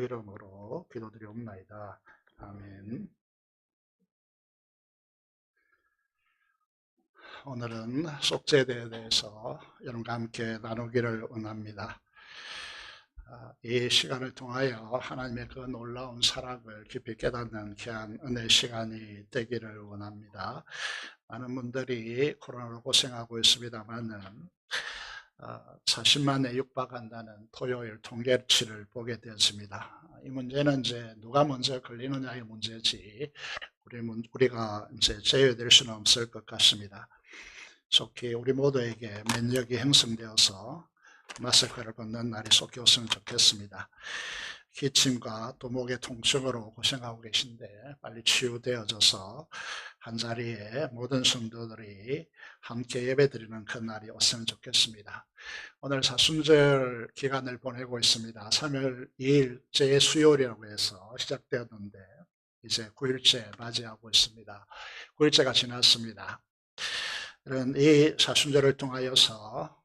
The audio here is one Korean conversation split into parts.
이름으로 기도드리옵나이다. 아멘. 오늘은 속죄대에 대해서 여러분과 함께 나누기를 원합니다. 이 시간을 통하여 하나님의 그 놀라운 사랑을 깊이 깨닫는 귀한 은혜 시간이 되기를 원합니다. 많은 분들이 코로나로 고생하고 있습니다만은 40만에 육박한다는 토요일 통계치를 보게 되었습니다. 이 문제는 이제 누가 먼저 걸리느냐의 문제지 우리가 이제 제외될 수는 없을 것 같습니다. 속히 우리 모두에게 면역이 형성되어서 마스크를 벗는 날이 속히 왔으면 좋겠습니다. 기침과 또 목의 통증으로 고생하고 계신데 빨리 치유되어져서 한자리에 모든 성도들이 함께 예배드리는 그날이 왔으면 좋겠습니다. 오늘 사순절 기간을 보내고 있습니다. 3월 2일 제수요일이라고 해서 시작되었는데 이제 9일째 맞이하고 있습니다. 9일째가 지났습니다. 이런 이 사순절을 통하여서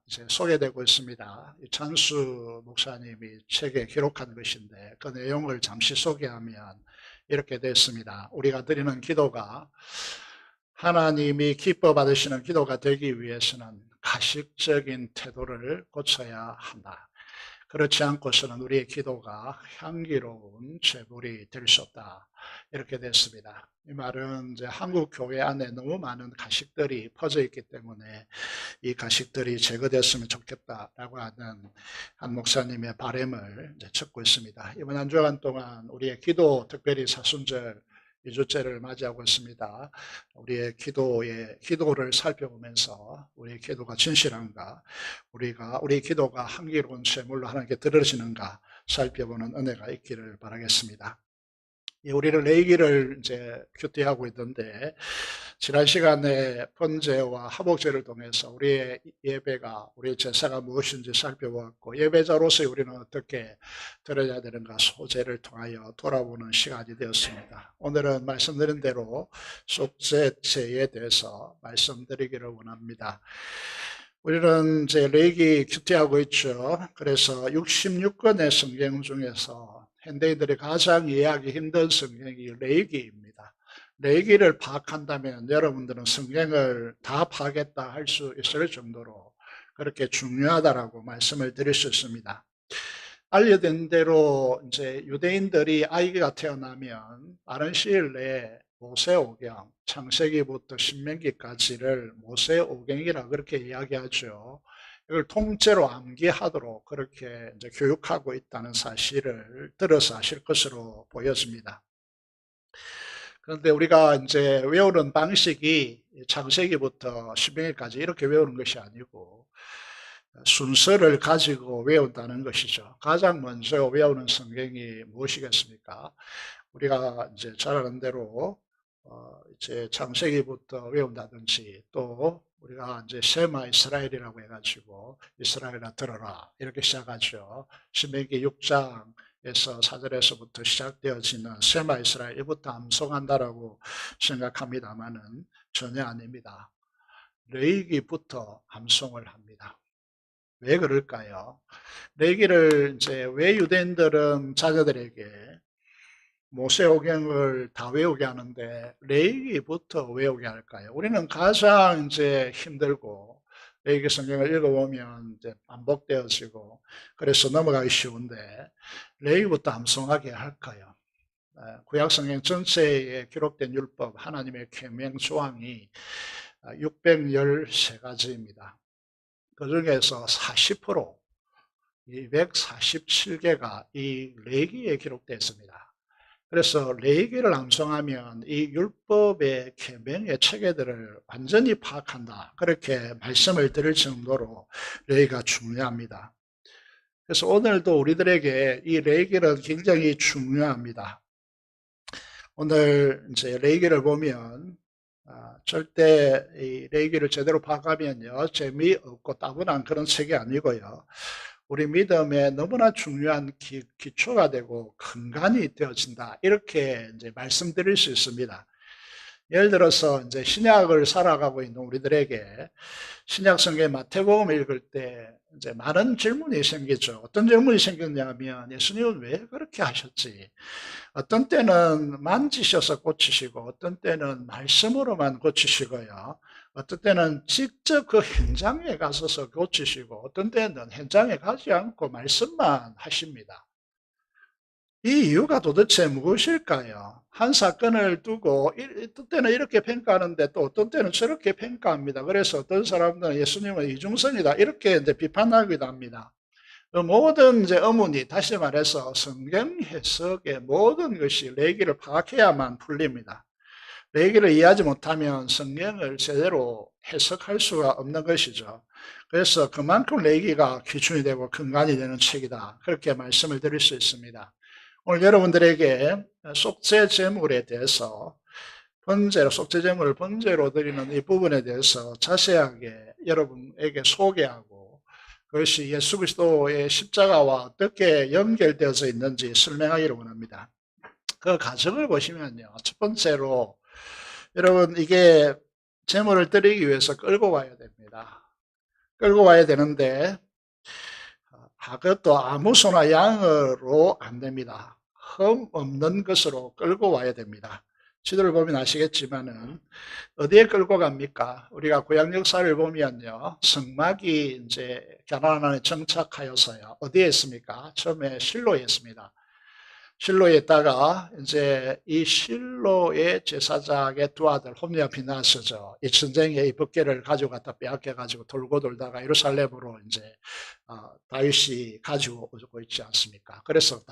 이제 소개되고 있습니다. 찬수 목사님이 책에 기록한 것인데 그 내용을 잠시 소개하면 이렇게 됐습니다. 우리가 드리는 기도가 하나님이 기뻐 받으시는 기도가 되기 위해서는 가식적인 태도를 고쳐야 한다. 그렇지 않고서는 우리의 기도가 향기로운 제물이 될 수 없다. 이렇게 됐습니다. 이 말은 이제 한국 교회 안에 너무 많은 가식들이 퍼져 있기 때문에 이 가식들이 제거됐으면 좋겠다라고 하는 한 목사님의 바람을 이제 적고 있습니다. 이번 한 주간 동안 우리의 기도, 특별히 사순절 2주째를 맞이하고 있습니다. 우리의 기도를 살펴보면서 우리의 기도가 진실한가, 우리 기도가 향기로운 제물로 하나님께 들어지는가 살펴보는 은혜가 있기를 바라겠습니다. 우리는 레위기를 이제 큐티하고 있던데 지난 시간에 번제와 화목제를 통해서 우리의 예배가, 우리의 제사가 무엇인지 살펴보았고 예배자로서 우리는 어떻게 드려야 되는가 소제를 통하여 돌아보는 시간이 되었습니다. 오늘은 말씀드린 대로 속죄제에 대해서 말씀드리기를 원합니다. 우리는 이제 레위기 큐티하고 있죠. 그래서 66권의 성경 중에서 현대인들이 가장 이해하기 힘든 성경이 레위기입니다. 레위기를 파악한다면 여러분들은 성경을 다 파악했다 할 수 있을 정도로 그렇게 중요하다라고 말씀을 드릴 수 있습니다. 알려진 대로 이제 유대인들이 아이가 태어나면 빠른 시일 내에 모세오경, 창세기부터 신명기까지를 모세오경이라 그렇게 이야기하죠. 이걸 통째로 암기하도록 그렇게 이제 교육하고 있다는 사실을 들어서 아실 것으로 보여집니다. 그런데 우리가 이제 외우는 방식이 창세기부터 신명기까지 이렇게 외우는 것이 아니고 순서를 가지고 외운다는 것이죠. 가장 먼저 외우는 성경이 무엇이겠습니까? 우리가 이제 잘 아는 대로 이제 창세기부터 외운다든지 또 우리가 이제 쉐마 이스라엘이라고 해가지고 이스라엘아 들어라 이렇게 시작하죠. 신명기 6장에서 4절에서부터 시작되어지는 쉐마 이스라엘 이부터 암송한다라고 생각합니다만은 전혀 아닙니다. 레위기부터 암송을 합니다. 왜 그럴까요? 레위기를 이제 왜 유대인들은 자녀들에게 모세오경을 다 외우게 하는데 레위기부터 외우게 할까요? 우리는 가장 이제 힘들고 레위기 성경을 읽어보면 이제 반복되어지고 그래서 넘어가기 쉬운데 레위기부터 암송하게 할까요? 구약 성경 전체에 기록된 율법 하나님의 계명 조항이 613가지입니다. 그 중에서 40% 247개가 이 레위기에 기록되어 있습니다. 그래서 레위기를 암송하면 이 율법의 계명의 체계들을 완전히 파악한다. 그렇게 말씀을 드릴 정도로 레위기가 중요합니다. 그래서 오늘도 우리들에게 이 레위기는 굉장히 중요합니다. 오늘 이제 레위기를 보면 절대 이 레위기를 제대로 파악하면요 재미없고 따분한 그런 책이 아니고요. 우리 믿음에 너무나 중요한 기초가 되고 근간이 되어진다. 이렇게 이제 말씀드릴 수 있습니다. 예를 들어서 이제 신약을 살아가고 있는 우리들에게 신약 성경 마태복음 읽을 때 이제 많은 질문이 생기죠. 어떤 질문이 생겼냐면 예수님은 왜 그렇게 하셨지? 어떤 때는 만지셔서 고치시고 어떤 때는 말씀으로만 고치시고요. 어떤 때는 직접 그 현장에 가서서 고치시고 어떤 때는 현장에 가지 않고 말씀만 하십니다. 이 이유가 도대체 무엇일까요? 한 사건을 두고 어떤 때는 이렇게 평가하는데 또 어떤 때는 저렇게 평가합니다. 그래서 어떤 사람들은 예수님은 이중성이다 이렇게 이제 비판하기도 합니다. 그 모든 이제 어머니, 다시 말해서 성경 해석의 모든 것이 레위기를 파악해야만 풀립니다. 레위기를 이해하지 못하면 성경을 제대로 해석할 수가 없는 것이죠. 그래서 그만큼 레위기가 기준이 되고 근간이 되는 책이다. 그렇게 말씀을 드릴 수 있습니다. 오늘 여러분들에게 속죄 제물에 대해서 속죄 제물을 번제로 드리는 이 부분에 대해서 자세하게 여러분에게 소개하고 그것이 예수 그리스도의 십자가와 어떻게 연결되어져 있는지 설명하기를 원합니다. 그 과정을 보시면요. 첫 번째로 여러분 이게 제물을 드리기 위해서 끌고 와야 됩니다. 끌고 와야 되는데 그것도 아무 소나 양으로 안 됩니다. 흠 없는 것으로 끌고 와야 됩니다. 지도를 보면 아시겠지만은 어디에 끌고 갑니까? 우리가 구약 역사를 보면요. 성막이 이제 가나안에 정착하여서요. 어디에 있습니까? 처음에 실로에 있습니다. 실로에 있다가 이제 이 실로의 제사장의 두 아들 홈리와 비나스죠. 이 전쟁에 이 법궤를 가지고 갖다 빼앗겨 가지고 돌고 돌다가 예루살렘으로 이제 다윗이 가지고 오고 있지 않습니까? 그래서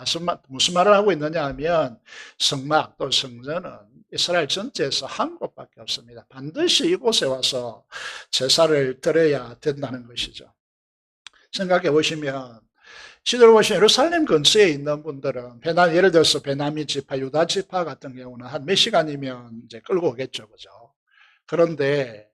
무슨 말을 하고 있느냐 하면 성막 또 성전은 이스라엘 전체에서 한 곳밖에 없습니다. 반드시 이곳에 와서 제사를 드려야 된다는 것이죠. 생각해 보시면 시대로 보시면 예루살렘 근처에 있는 분들은 예를 들어서 베냐민 지파, 유다 지파 같은 경우는 한 몇 시간이면 이제 끌고 오겠죠, 그죠? 그런데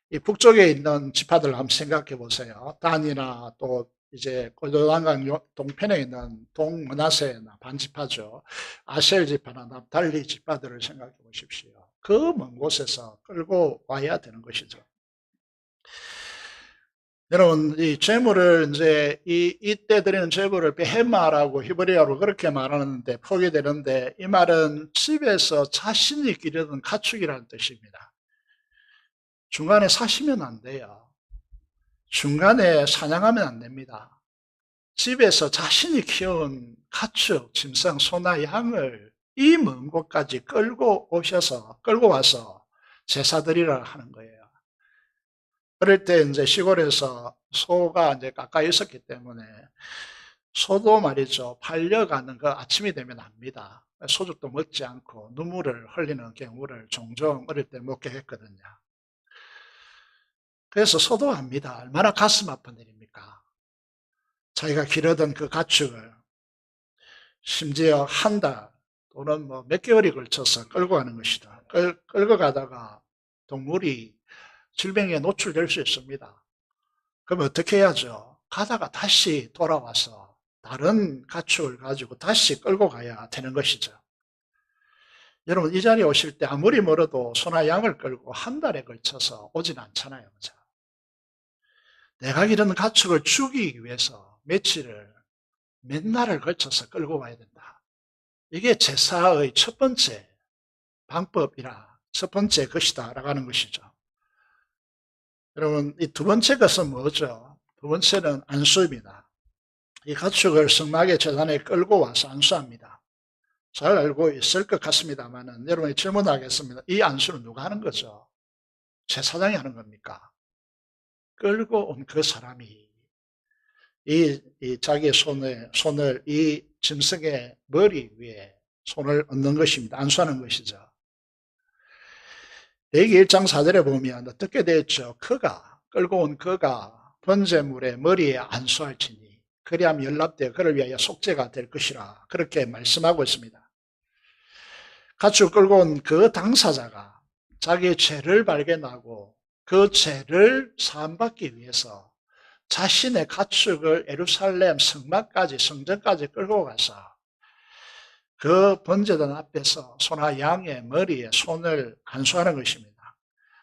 이 북쪽에 있는 지파들 한번 생각해 보세요. 단이나 또 이제 요단강 동편에 있는 동므낫세나 반지파죠. 아셀 지파나 납달리 지파들을 생각해 보십시오. 그 먼 곳에서 끌고 와야 되는 것이죠. 여러분, 이 제물을 이제 이때 드리는 제물을 베헤마라고 히브리어로 그렇게 말하는데 포기되는데 이 말은 집에서 자신이 기르던 가축이라는 뜻입니다. 중간에 사시면 안 돼요. 중간에 사냥하면 안 됩니다. 집에서 자신이 키운 가축, 짐승, 소나 양을 이 먼 곳까지 끌고 와서 제사 드리라 하는 거예요. 그럴 때 이제 시골에서 소가 이제 가까이 있었기 때문에 소도 말이죠. 팔려가는 그 아침이 되면 압니다. 소죽도 먹지 않고 눈물을 흘리는 경우를 종종 어릴 때 목격했거든요. 그래서 소도 압니다. 얼마나 가슴 아픈 일입니까? 자기가 기르던 그 가축을 심지어 한 달 또는 뭐 몇 개월이 걸쳐서 끌고 가는 것이다. 끌고 가다가 동물이 질병에 노출될 수 있습니다. 그럼 어떻게 해야죠? 가다가 다시 돌아와서 다른 가축을 가지고 다시 끌고 가야 되는 것이죠. 여러분 이 자리에 오실 때 아무리 멀어도 소나 양을 끌고 한 달에 걸쳐서 오진 않잖아요. 그죠? 내가 기르는 가축을 죽이기 위해서 몇 날을 걸쳐서 끌고 가야 된다. 이게 제사의 첫 번째 방법이라 첫 번째 것이다 라고 하는 것이죠. 여러분 이 두 번째 것은 뭐죠? 두 번째는 안수입니다. 이 가축을 성막의 재단에 끌고 와서 안수합니다. 잘 알고 있을 것 같습니다만 여러분이 질문하겠습니다. 이 안수는 누가 하는 거죠? 제사장이 하는 겁니까? 끌고 온 그 사람이 이 자기의 손을 이 짐승의 머리 위에 손을 얹는 것입니다. 안수하는 것이죠. 레위기 1장 4절에 보면 어떻게 되었죠? 끌고 온 그가 번제물의 머리에 안수할지니 그리하면 연락되어 그를 위하여 속죄가 될 것이라 그렇게 말씀하고 있습니다. 가축 끌고 온 그 당사자가 자기의 죄를 발견하고 그 죄를 사함받기 위해서 자신의 가축을 예루살렘 성막까지 성전까지 끌고 가서 그 번제단 앞에서 소나 양의 머리에 손을 안수하는 것입니다.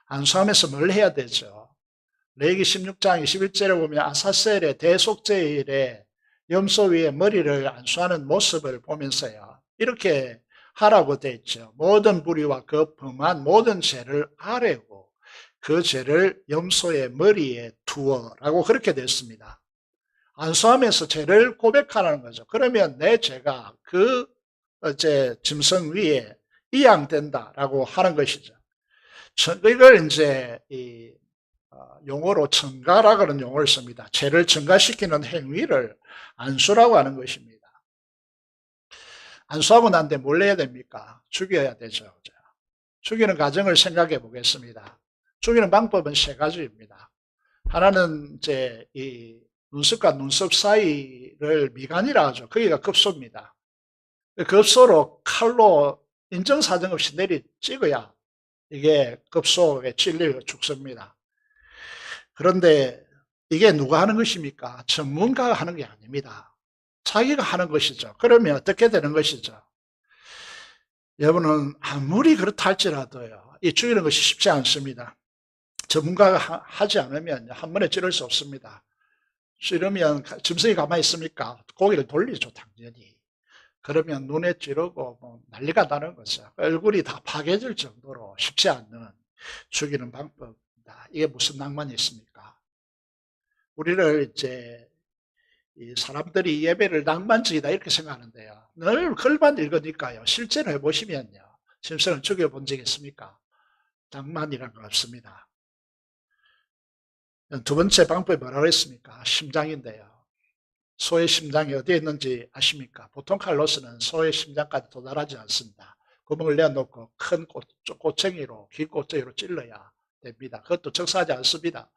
안수하면서 뭘 해야 되죠? 레위기 16장 21절에 보면 아사셀의 대속죄일에 염소 위에 머리를 안수하는 모습을 보면서요, 이렇게 하라고 되어 있죠. 모든 불의와 그 범한 모든 죄를 아뢰고 그 죄를 염소의 머리에 두어라고 그렇게 됐습니다. 안수하면서 죄를 고백하라는 거죠. 그러면 내 죄가 그 짐승 위에 이양된다라고 하는 것이죠. 이걸 이제 용어로 증가라 그런 용어를 씁니다. 죄를 증가시키는 행위를 안수라고 하는 것입니다. 안수하고 난 뒤에 뭘 해야 됩니까? 죽여야 되죠. 죽이는 과정을 생각해 보겠습니다. 죽이는 방법은 세 가지입니다. 하나는 이제 이 눈썹과 눈썹 사이를 미간이라 하죠. 거기가 급소입니다. 급소로 칼로 인정사정 없이 내리 찍어야 이게 급소에 찔려 죽습니다. 그런데 이게 누가 하는 것입니까? 전문가가 하는 게 아닙니다. 자기가 하는 것이죠. 그러면 어떻게 되는 것이죠? 여러분은 아무리 그렇다 할지라도요, 이 죽이는 것이 쉽지 않습니다. 전문가가 하지 않으면 한 번에 찌를 수 없습니다. 찌르면 짐승이 가만히 있습니까? 고개를 돌리죠, 당연히. 그러면 눈에 찌르고 뭐 난리가 나는 거죠. 얼굴이 다 파괴될 정도로 쉽지 않는 죽이는 방법입니다. 이게 무슨 낭만이 있습니까? 우리를 이제 사람들이 예배를 낭만적이다 이렇게 생각하는데요. 늘 글만 읽으니까요. 실제로 해보시면요. 짐승을 죽여본 적이 있습니까? 낭만이란 거 없습니다. 두 번째 방법이 뭐라고 했습니까? 심장인데요. 소의 심장이 어디에 있는지 아십니까? 보통 칼로스는 소의 심장까지 도달하지 않습니다. 구멍을 내어놓고 큰 꼬챙이로, 긴 꼬챙이로 찔러야 됩니다. 그것도 적사하지 않습니다.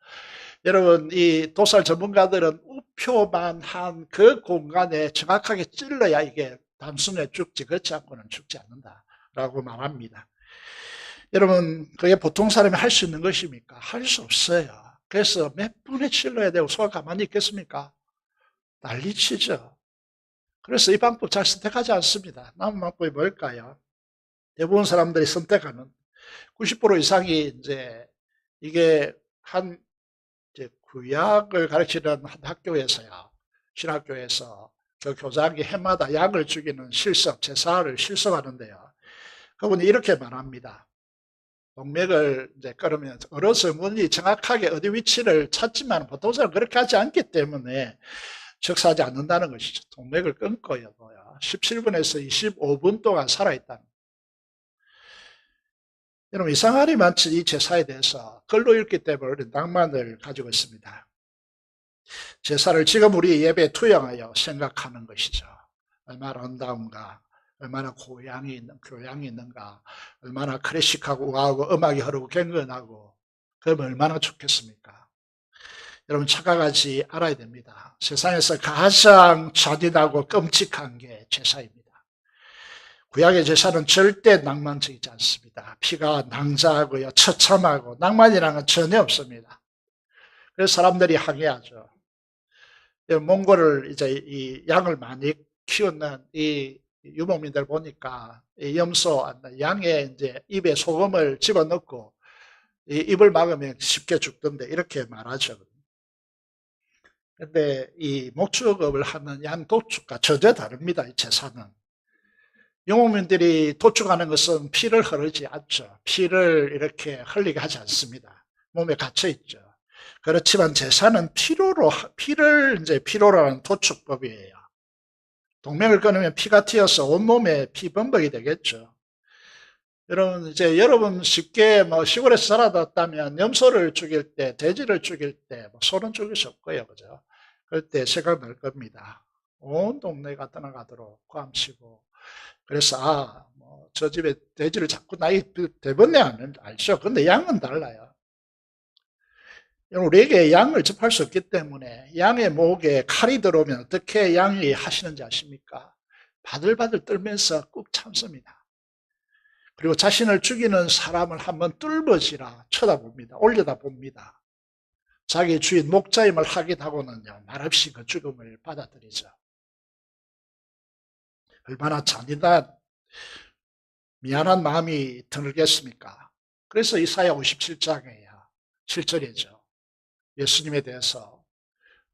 여러분, 이 도살 전문가들은 우표만 한 그 공간에 정확하게 찔러야 이게 단순에 죽지, 그렇지 않고는 죽지 않는다라고 말합니다. 여러분, 그게 보통 사람이 할 수 있는 것입니까? 할 수 없어요. 그래서 몇 분에 찔러야 되고 소가 가만히 있겠습니까? 난리치죠. 그래서 이 방법 잘 선택하지 않습니다. 남은 방법이 뭘까요? 대부분 사람들이 선택하는 90% 이상이 이제 이게 이제 구약을 가르치는 한 학교에서요, 신학교에서 그 교장이 해마다 양을 죽이는 실석, 제사를 실석하는데요. 그분이 이렇게 말합니다. 동맥을 이제 끌으면 어르신이 정확하게 어디 위치를 찾지만 보통 사람은 그렇게 하지 않기 때문에 적사하지 않는다는 것이죠. 동맥을 끊고요. 17분에서 25분 동안 살아있다는. 여러분, 이상하리 많지 이 제사에 대해서 글로 읽기 때문에 우리 낭만을 가지고 있습니다. 제사를 지금 우리 예배에 투영하여 생각하는 것이죠. 얼마나 아름다운가, 얼마나 교양이 있는가, 얼마나 클래식하고 우아하고 음악이 흐르고 경건하고, 그러면 얼마나 좋겠습니까? 여러분, 착각하지 알아야 됩니다. 세상에서 가장 잔인하고 끔찍한 게 제사입니다. 구약의 제사는 절대 낭만적이지 않습니다. 피가 낭자하고요, 처참하고, 낭만이라는 건 전혀 없습니다. 그래서 사람들이 항의하죠. 몽골을 이제 이 양을 많이 키우는 이 유목민들 보니까 이 염소, 양의 이제 입에 소금을 집어넣고 이 입을 막으면 쉽게 죽던데 이렇게 말하죠. 근데 이 목축업을 하는 양 도축과 전혀 다릅니다. 이 제사는. 유목민들이 도축하는 것은 피를 흐르지 않죠. 피를 이렇게 흘리게 하지 않습니다. 몸에 갇혀 있죠. 그렇지만 제사는 피를 이제 피로로 하는 도축법이에요. 동맥을 끊으면 피가 튀어서 온몸에 피범벅이 되겠죠. 여러분 쉽게 뭐 시골에서 살아왔다면 염소를 죽일 때, 돼지를 죽일 때, 소는 죽일 수 없고요. 그죠? 그럴 때 생각날 겁니다. 온 동네가 떠나가도록 고함치고. 그래서, 저 집에 돼지를 자꾸 나이 대번에 알죠. 근데 양은 달라요. 우리에게 양을 접할 수 없기 때문에 양의 목에 칼이 들어오면 어떻게 양이 하시는지 아십니까? 바들바들 떨면서 꾹 참습니다. 그리고 자신을 죽이는 사람을 한번 뚫어지라 쳐다봅니다. 올려다봅니다. 자기 주인 목자임을 확인하고는요, 말없이 그 죽음을 받아들이죠. 얼마나 잔인한 미안한 마음이 드물겠습니까? 그래서 이사야 57장이에요. 7절이죠. 예수님에 대해서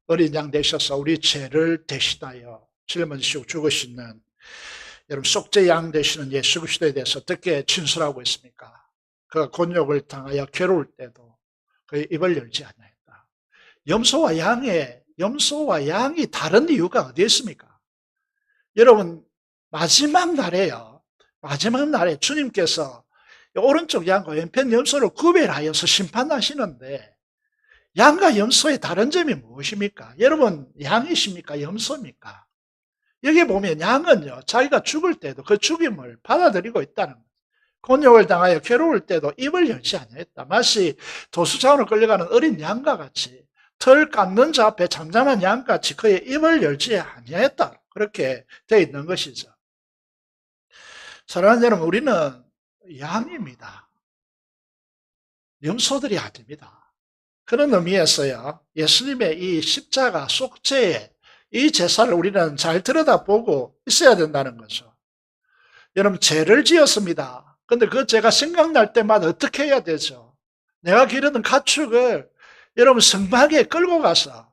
어린 양 되셔서 우리 죄를 대신하여 짊어지시고 죽으시는 여러분 속죄 양 되시는 예수 그리스도에 대해서 어떻게 진술하고 있습니까? 그가 곤욕을 당하여 괴로울 때도 그의 입을 열지 않았다. 염소와 양이 다른 이유가 어디에 있습니까? 여러분 마지막 날에요. 마지막 날에 주님께서 오른쪽 양과 왼편 염소를 구별하여서 심판하시는데 양과 염소의 다른 점이 무엇입니까? 여러분 양이십니까? 염소입니까? 여기 보면 양은요 자기가 죽을 때도 그 죽임을 받아들이고 있다는 거예요. 곤욕을 당하여 괴로울 때도 입을 열지 아니했다. 마치 도수자원을 끌려가는 어린 양과 같이 털 깎는 자 앞에 잠잠한 양같이 그의 입을 열지 아니했다. 그렇게 되어 있는 것이죠. 사랑하는 여러분, 우리는 양입니다. 염소들이 아닙니다. 그런 의미에서요 예수님의 이 십자가 속죄의 이 제사를 우리는 잘 들여다보고 있어야 된다는 거죠. 여러분 죄를 지었습니다. 근데 그 죄가 생각날 때마다 어떻게 해야 되죠? 내가 기르던 가축을 여러분 성막에 끌고 가서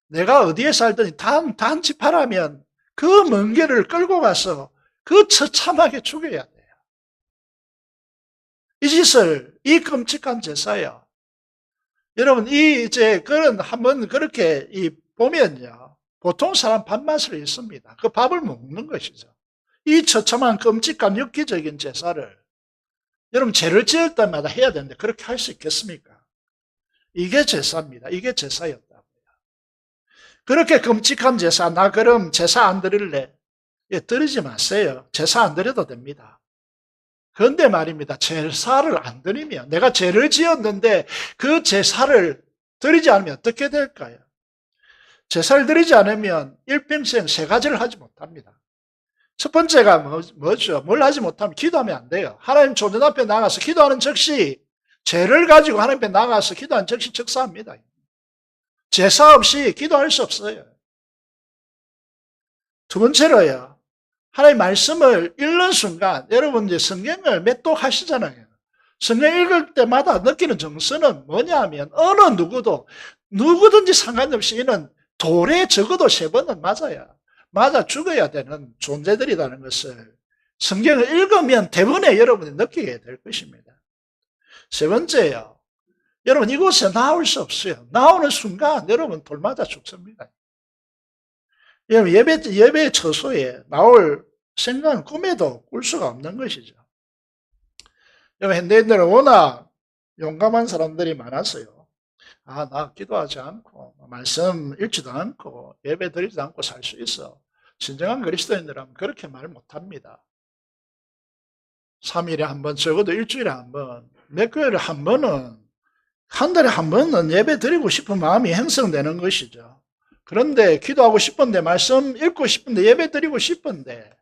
내가 어디에 살더니 단 지파라면 그 먼 길을 끌고 가서 그 처참하게 죽여야 돼요. 이 짓을 이 끔찍한 제사요. 여러분 그런 한번 그렇게 보면요 보통 사람 밥맛을 잃습니다. 그 밥을 먹는 것이죠. 이 처참한 끔찍한 엽기적인 제사를 여러분 죄를 지을 때마다 해야 되는데 그렇게 할 수 있겠습니까? 이게 제사입니다. 이게 제사였다고요. 그렇게 끔찍한 제사, 나 그럼 제사 안 드릴래? 예, 드리지 마세요. 제사 안 드려도 됩니다. 그런데 말입니다. 제사를 안 드리면 내가 죄를 지었는데 그 제사를 드리지 않으면 어떻게 될까요? 제사를 드리지 않으면 일평생 세 가지를 하지 못합니다. 첫 번째가 뭐죠? 뭘 하지 못하면 기도하면 안 돼요. 하나님 조전 앞에 나가서 기도하는 즉시 죄를 가지고 하나님 앞에 나가서 기도하는 즉시 즉사합니다. 제사 없이 기도할 수 없어요. 두 번째로요. 하나님 말씀을 읽는 순간 여러분 이제 성경을 매독하시잖아요. 성경 읽을 때마다 느끼는 정서는 뭐냐면 어느 누구든지 상관없이 이는 돌에 적어도 3번은 맞아 죽어야 되는 존재들이라는 것을 성경을 읽으면 대부분의 여러분이 느끼게 될 것입니다. 세 번째요. 여러분 이곳에 나올 수 없어요. 나오는 순간 여러분 돌 맞아 죽습니다. 여러분 예배 처소에 나올 생각은 꿈에도 꿀 수가 없는 것이죠. 여러분 현대인들은 워낙 용감한 사람들이 많아서요. 나 기도하지 않고 말씀 읽지도 않고 예배 드리지도 않고 살 수 있어. 진정한 그리스도인들은 그렇게 말 못합니다. 3일에 한 번, 적어도 일주일에 한 번, 몇 개월에 한 번은, 한 달에 한 번은 예배 드리고 싶은 마음이 형성되는 것이죠. 그런데 기도하고 싶은데, 말씀 읽고 싶은데, 예배 드리고 싶은데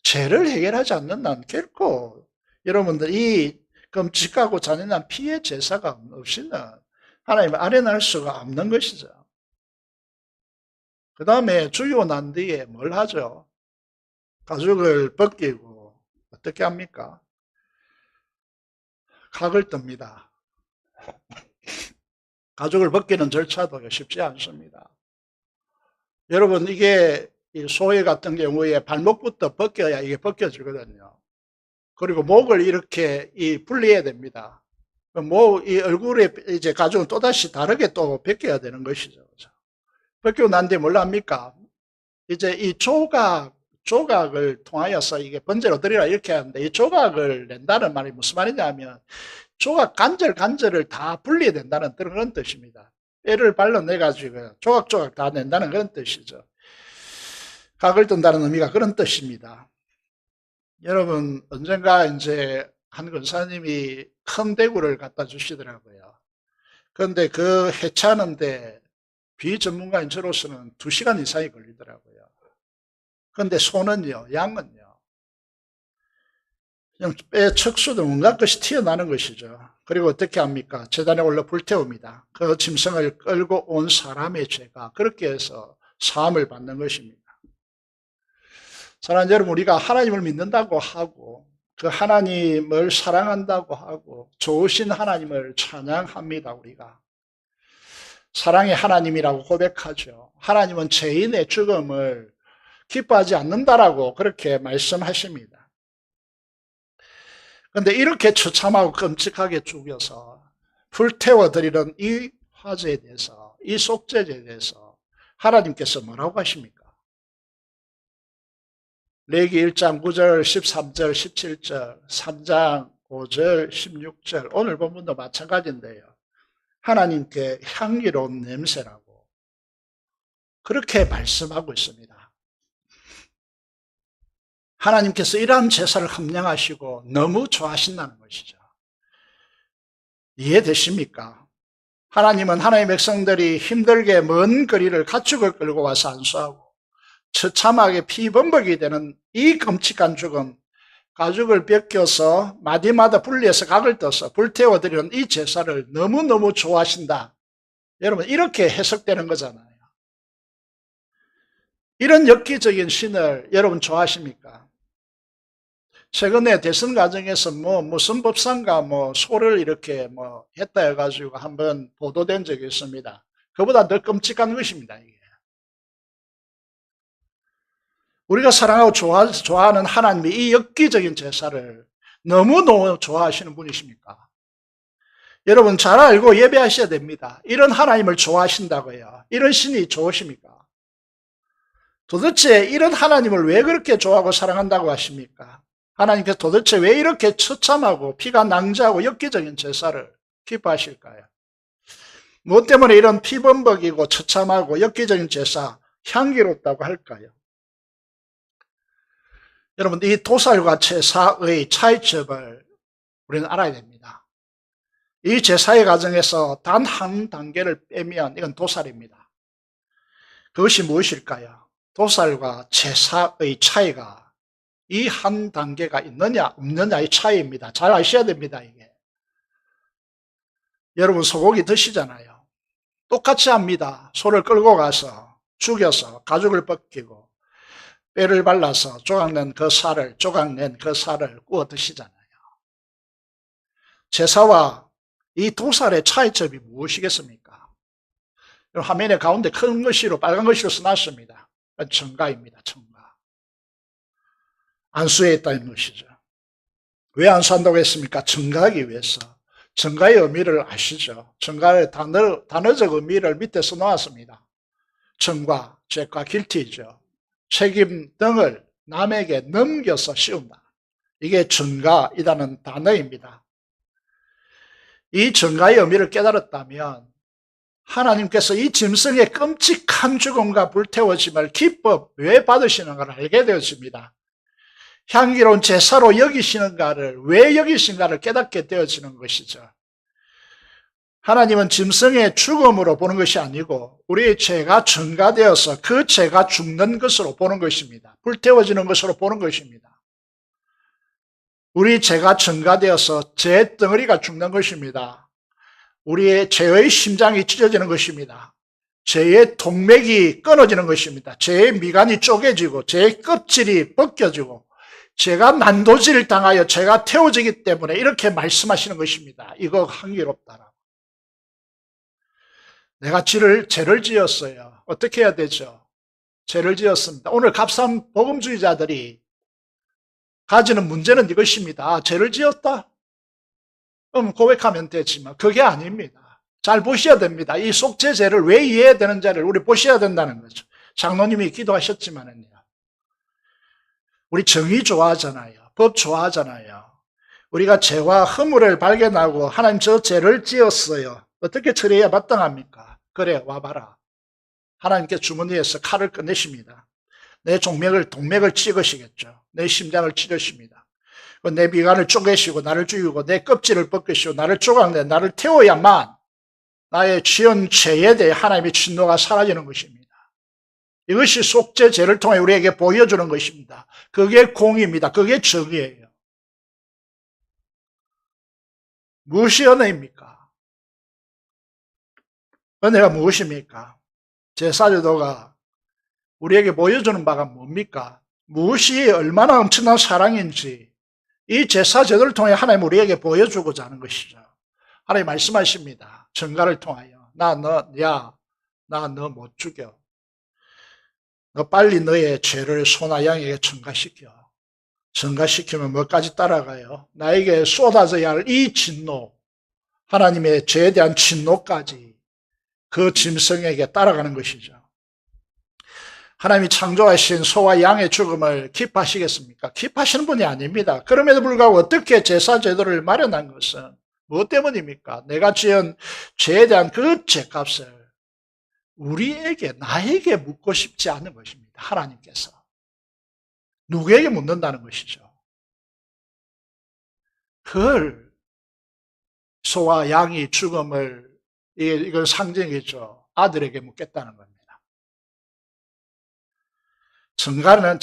죄를 해결하지 않는 난 결코 여러분들 이 끔찍하고 잔인한 피해 제사가 없이는 하나님을 아련할 수가 없는 것이죠. 그 다음에 죽이고 난 뒤에 뭘 하죠? 가죽을 벗기고 어떻게 합니까? 각을 뜹니다. 가죽을 벗기는 절차도 쉽지 않습니다. 여러분 이게 소위 같은 경우에 발목부터 벗겨야 이게 벗겨지거든요. 그리고 목을 이렇게 분리해야 됩니다. 이 얼굴에 이제 가죽은 또다시 다르게 또 벗겨야 되는 것이죠. 벗기고 난 뒤에 뭘 합니까? 이제 이 조각을 통하여서 이게 번제로 드리라 이렇게 하는데 이 조각을 낸다는 말이 무슨 말이냐면 조각 간절을 다 분리해야 된다는 그런 뜻입니다. 뼈를 발라내가지고 조각 다 낸다는 그런 뜻이죠. 각을 뜬다는 의미가 그런 뜻입니다. 여러분 언젠가 이제 한 권사님이 큰 대구를 갖다 주시더라고요. 그런데 그 해체하는데 비전문가인 저로서는 2시간 이상이 걸리더라고요. 그런데 소는요, 양은요, 그냥 뼈 척수도 온갖 것이 튀어나오는 것이죠. 그리고 어떻게 합니까? 제단에 올라 불태웁니다. 그 짐승을 끌고 온 사람의 죄가 그렇게 해서 사함을 받는 것입니다. 사랑하는 여러분, 우리가 하나님을 믿는다고 하고 그 하나님을 사랑한다고 하고 좋으신 하나님을 찬양합니다. 우리가 사랑의 하나님이라고 고백하죠. 하나님은 죄인의 죽음을 기뻐하지 않는다라고 그렇게 말씀하십니다. 그런데 이렇게 처참하고 끔찍하게 죽여서 불태워드리는 이 화제에 대해서, 이 속죄제에 대해서 하나님께서 뭐라고 하십니까? 레위기 1장 9절, 13절, 17절, 3장 5절, 16절 오늘 본문도 마찬가지인데요. 하나님께 향기로운 냄새라고 그렇게 말씀하고 있습니다. 하나님께서 이러한 제사를 함량하시고 너무 좋아하신다는 것이죠. 이해되십니까? 하나님은 하나님의 백성들이 힘들게 먼 거리를 가축을 끌고 와서 안수하고 처참하게 피범벅이 되는 이 끔찍한 죽음, 가죽을 벗겨서 마디마다 분리해서 각을 떠서 불태워드리는 이 제사를 너무너무 좋아하신다. 여러분, 이렇게 해석되는 거잖아요. 이런 엽기적인 신을 여러분 좋아하십니까? 최근에 대선 과정에서 무슨 법상가 소를 이렇게 했다 해가지고 한번 보도된 적이 있습니다. 그보다 더 끔찍한 것입니다, 이게. 우리가 사랑하고 좋아하는 하나님이 이 엽기적인 제사를 너무너무 좋아하시는 분이십니까? 여러분 잘 알고 예배하셔야 됩니다. 이런 하나님을 좋아하신다고요. 이런 신이 좋으십니까? 도대체 이런 하나님을 왜 그렇게 좋아하고 사랑한다고 하십니까? 하나님께서 도대체 왜 이렇게 처참하고 피가 낭자하고 엽기적인 제사를 기뻐하실까요? 무엇 때문에 이런 피범벅이고 처참하고 엽기적인 제사 향기롭다고 할까요? 여러분, 이 도살과 제사의 차이점을 우리는 알아야 됩니다. 이 제사의 과정에서 단 한 단계를 빼면 이건 도살입니다. 그것이 무엇일까요? 도살과 제사의 차이가 이 한 단계가 있느냐 없느냐의 차이입니다. 잘 아셔야 됩니다. 이게. 여러분 소고기 드시잖아요. 똑같이 합니다. 소를 끌고 가서 죽여서 가죽을 벗기고 뼈를 발라서 조각낸 그 살을 구워 드시잖아요. 제사와 이 도살의 차이점이 무엇이겠습니까? 화면에 가운데 큰 글씨로 빨간 글씨로 써놨습니다. 청가입니다. 청가. 안수해 있다는 것이죠. 왜 안수한다고 했습니까? 청가하기 위해서. 청가의 의미를 아시죠? 청가의 단어적 의미를 밑에 써놓았습니다. 청과, 죄과 길티죠. 책임 등을 남에게 넘겨서 씌운다. 이게 청가이라는 단어입니다. 이 청가의 의미를 깨달았다면 하나님께서 이 짐승의 끔찍한 죽음과 불태워짐을 기뻐 왜 받으시는가를 알게 되어집니다. 향기로운 제사로 여기시는가를 왜 여기신가를 깨닫게 되어지는 것이죠. 하나님은 짐승의 죽음으로 보는 것이 아니고 우리의 죄가 전가되어서 그 죄가 죽는 것으로 보는 것입니다. 불태워지는 것으로 보는 것입니다. 우리 죄가 전가되어서 죄 덩어리가 죽는 것입니다. 우리의 죄의 심장이 찢어지는 것입니다. 죄의 동맥이 끊어지는 것입니다. 죄의 미간이 쪼개지고 죄의 껍질이 벗겨지고 죄가 난도질을 당하여 죄가 태워지기 때문에 이렇게 말씀하시는 것입니다. 이거 향기롭다라고. 내가 죄를 지었어요. 어떻게 해야 되죠? 죄를 지었습니다. 오늘 값싼 복음주의자들이 가지는 문제는 이것입니다. 죄를 지었다? 그럼 고백하면 되지만 그게 아닙니다. 잘 보셔야 됩니다. 이 속죄죄를 왜 이해해야 되는지를 우리 보셔야 된다는 거죠. 장로님이 기도하셨지만은요. 우리 정의 좋아하잖아요. 법 좋아하잖아요. 우리가 죄와 허물을 발견하고 하나님 저 죄를 지었어요. 어떻게 처리해야 마땅합니까? 그래 와봐라. 하나님께 주머니에서 칼을 꺼내십니다. 내 동맥을 찍으시겠죠. 내 심장을 찌르십니다. 내 미간을 쪼개시고 나를 죽이고 내 껍질을 벗기시고 나를 조각내 나를 태워야만 나의 지은 죄에 대해 하나님의 진노가 사라지는 것입니다. 이것이 속죄죄를 통해 우리에게 보여주는 것입니다. 그게 공의입니다. 그게 정의예요. 무엇이 은혜입니까? 은혜가 무엇입니까? 제사제도가 우리에게 보여주는 바가 뭡니까? 무엇이 얼마나 엄청난 사랑인지 이 제사제도를 통해 하나님 우리에게 보여주고자 하는 것이죠. 하나님 말씀하십니다. 전가를 통하여 나 너 못 죽여. 너 빨리 너의 죄를 소나 양에게 전가시켜. 전가시키면 뭐까지 따라가요? 나에게 쏟아져야 할 이 진노, 하나님의 죄에 대한 진노까지 그 짐승에게 따라가는 것이죠. 하나님이 창조하신 소와 양의 죽음을 기뻐하시겠습니까? 기뻐하시는 분이 아닙니다. 그럼에도 불구하고 어떻게 제사 제도를 마련한 것은 무엇 때문입니까? 내가 지은 죄에 대한 그 죄값을 나에게 묻고 싶지 않은 것입니다. 하나님께서. 누구에게 묻는다는 것이죠. 그걸 소와 양이 죽음을, 이건 상징이죠. 아들에게 묻겠다는 겁니다. 정가는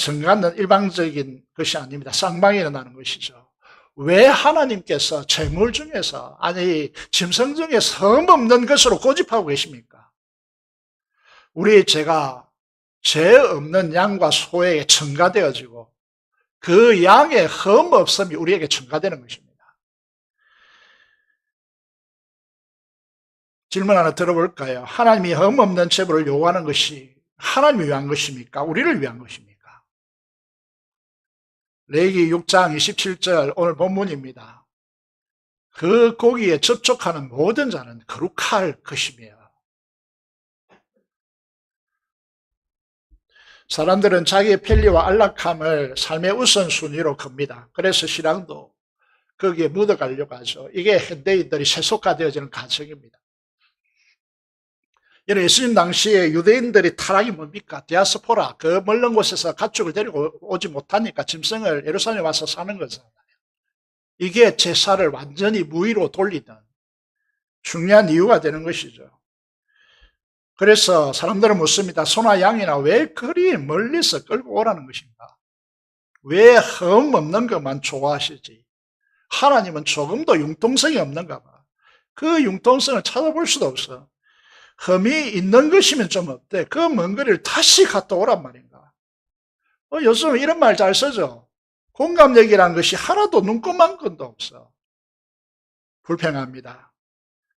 일방적인 것이 아닙니다. 쌍방이 일어나는 것이죠. 왜 하나님께서 재물 중에서, 아니 짐승 중에서 흠없는 것으로 고집하고 계십니까? 우리 죄가 죄 없는 양과 소에게 첨가되어지고 그 양의 흠없음이 우리에게 첨가되는 것입니다. 질문 하나 들어볼까요? 하나님이 흠없는 제물을 요구하는 것이 하나님을 위한 것입니까? 우리를 위한 것입니까? 레위기 6장 27절 오늘 본문입니다. 그 고기에 접촉하는 모든 자는 거룩할 것이며, 사람들은 자기의 편리와 안락함을 삶의 우선순위로 겁니다. 그래서 신앙도 거기에 묻어가려고 하죠. 이게 현대인들이 세속화되어지는 과정입니다. 예수님 당시에 유대인들이 타락이 뭡니까? 디아스포라, 그 멀른 곳에서 가축을 데리고 오지 못하니까 짐승을 예루살렘에 와서 사는 거잖아요. 이게 제사를 완전히 무의로 돌리는 중요한 이유가 되는 것이죠. 그래서 사람들은 묻습니다. 소나 양이나 왜 그리 멀리서 끌고 오라는 것인가? 왜 흠 없는 것만 좋아하시지? 하나님은 조금도 융통성이 없는가 봐. 그 융통성을 찾아볼 수도 없어. 흠이 있는 것이면 좀 어때? 그 먼 거리를 다시 갔다 오란 말인가? 요즘 이런 말 잘 쓰죠. 공감력이란 것이 하나도 눈꼽만 건도 없어. 불평합니다.